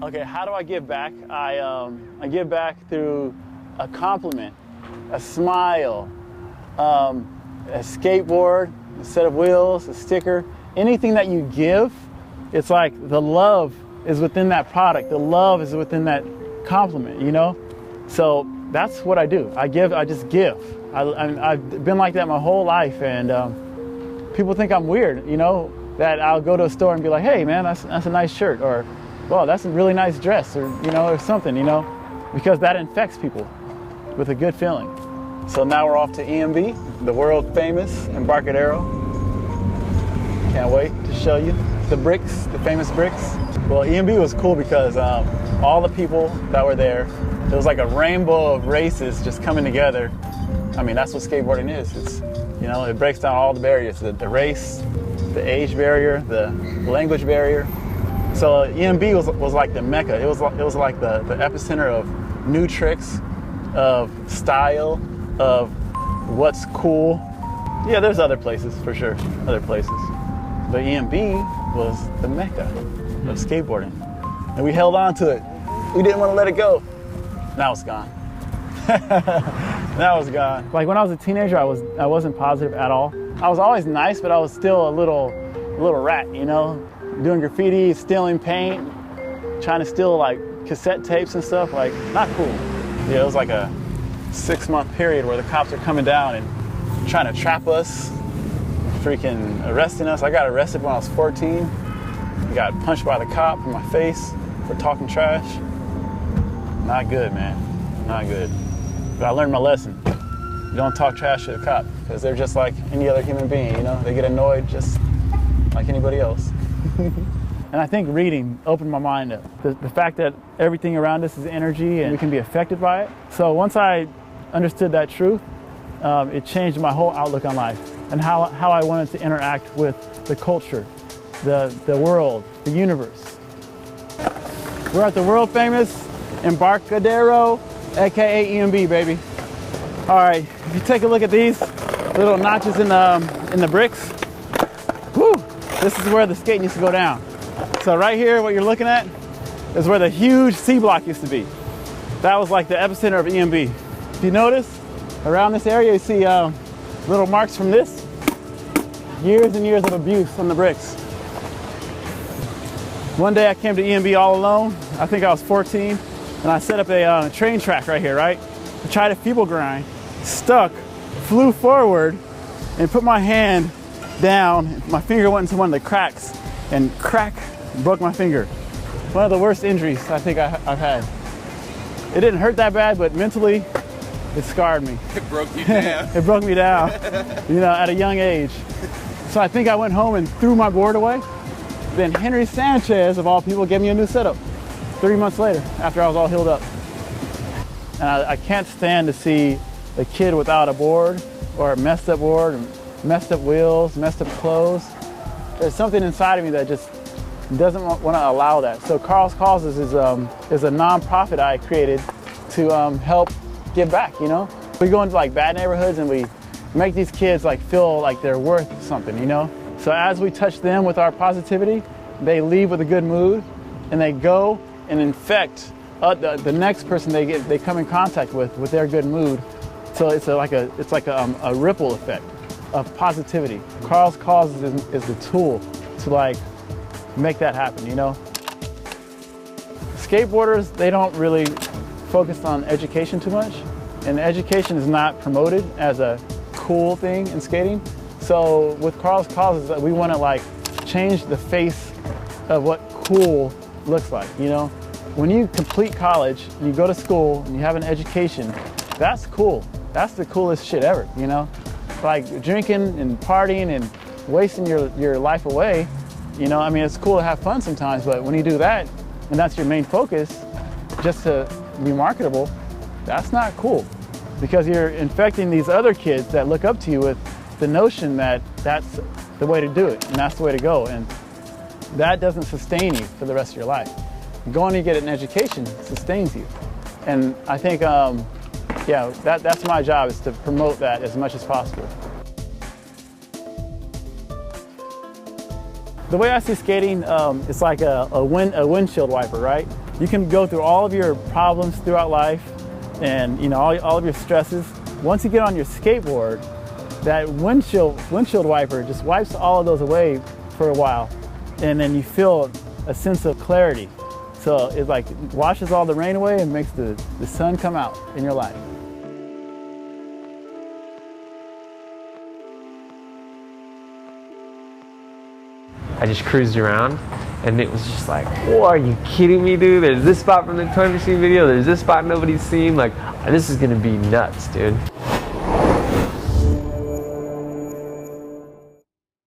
Okay, how do I give back? I give back through a compliment, a smile, a skateboard, a set of wheels, a sticker, anything that you give. It's like the love is within that product. The love is within that compliment, you know? So that's what I do. I just give. I've been like that my whole life, and people think I'm weird, you know, that I'll go to a store and be like, hey man, that's a nice shirt, or well, that's a really nice dress, or you know, or something, you know, because that infects people with a good feeling. So now we're off to EMB, the world famous Embarcadero. Can't wait to show you the bricks, the famous bricks. Well, EMB was cool because all the people that were there, it was like a rainbow of races just coming together. I mean, that's what skateboarding is. It's, you know, it breaks down all the barriers, the race, the age barrier, the language barrier. So EMB was like the mecca. It was like the epicenter of new tricks, of style, of what's cool. Yeah, there's other places for sure, other places. But EMB was the mecca of skateboarding. And we held on to it. We didn't want to let it go. Now it's gone. Now it's gone. Like when I was a teenager, I wasn't positive at all. I was always nice, but I was still a little rat, you know? Doing graffiti, stealing paint, trying to steal like cassette tapes and stuff, like not cool. Yeah, it was like a 6-month period where the cops are coming down and trying to trap us, freaking arresting us. I got arrested when I was 14. I got punched by the cop in my face for talking trash. Not good, man, not good. But I learned my lesson. You don't talk trash to a cop because they're just like any other human being, you know? They get annoyed just like anybody else. And I think reading opened my mind up. The fact that everything around us is energy and we can be affected by it. So once I understood that truth, it changed my whole outlook on life and how I wanted to interact with the culture, the world, the universe. We're at the world famous Embarcadero, AKA EMB, baby. All right, if you take a look at these little notches in the bricks, whew, this is where the skating used to go down. So right here, what you're looking at is where the huge C block used to be. That was like the epicenter of EMB. If you notice, around this area, you see little marks from this. Years and years of abuse on the bricks. One day I came to EMB all alone. I think I was 14, and I set up a train track right here, right? I tried a feeble grind, stuck, flew forward, and put my hand down. My finger went into one of the cracks and broke my finger. One of the worst injuries I think I've had. It didn't hurt that bad, but mentally it scarred me. It broke you down. It broke me down, you know, at a young age. So I think I went home and threw my board away. Then Henry Sanchez, of all people, gave me a new setup 3 months later after I was all healed up. And I can't stand to see a kid without a board or a messed up board, messed up wheels, messed up clothes. There's something inside of me that just doesn't want to allow that. So Kauses is a non-profit I created to help give back, you know? We go into like bad neighborhoods and we make these kids like feel like they're worth something, you know? So as we touch them with our positivity, they leave with a good mood and they go and infect the next person they come in contact with their good mood. So it's like a ripple effect of positivity. Karl Watson is the tool to like make that happen, you know? Skateboarders, they don't really focus on education too much, and education is not promoted as a cool thing in skating. So with Karl Watson, we want to like change the face of what cool looks like, you know? When you complete college, you go to school and you have an education, that's cool. That's the coolest shit ever, you know? Like drinking and partying and wasting your life away, you know, I mean, it's cool to have fun sometimes, but when you do that, and that's your main focus, just to be marketable, that's not cool. Because you're infecting these other kids that look up to you with the notion that that's the way to do it, and that's the way to go. And that doesn't sustain you for the rest of your life. Going to get an education sustains you. And I think, yeah, that's my job, is to promote that as much as possible. The way I see skating, it's like a windshield wiper, right? You can go through all of your problems throughout life and, you know, all of your stresses. Once you get on your skateboard, that windshield wiper just wipes all of those away for a while, and then you feel a sense of clarity. So it like washes all the rain away and makes the sun come out in your life. I just cruised around and it was just like, whoa, are you kidding me, dude? There's this spot from the toy machine video, there's this spot nobody's seen. Like, this is gonna be nuts, dude.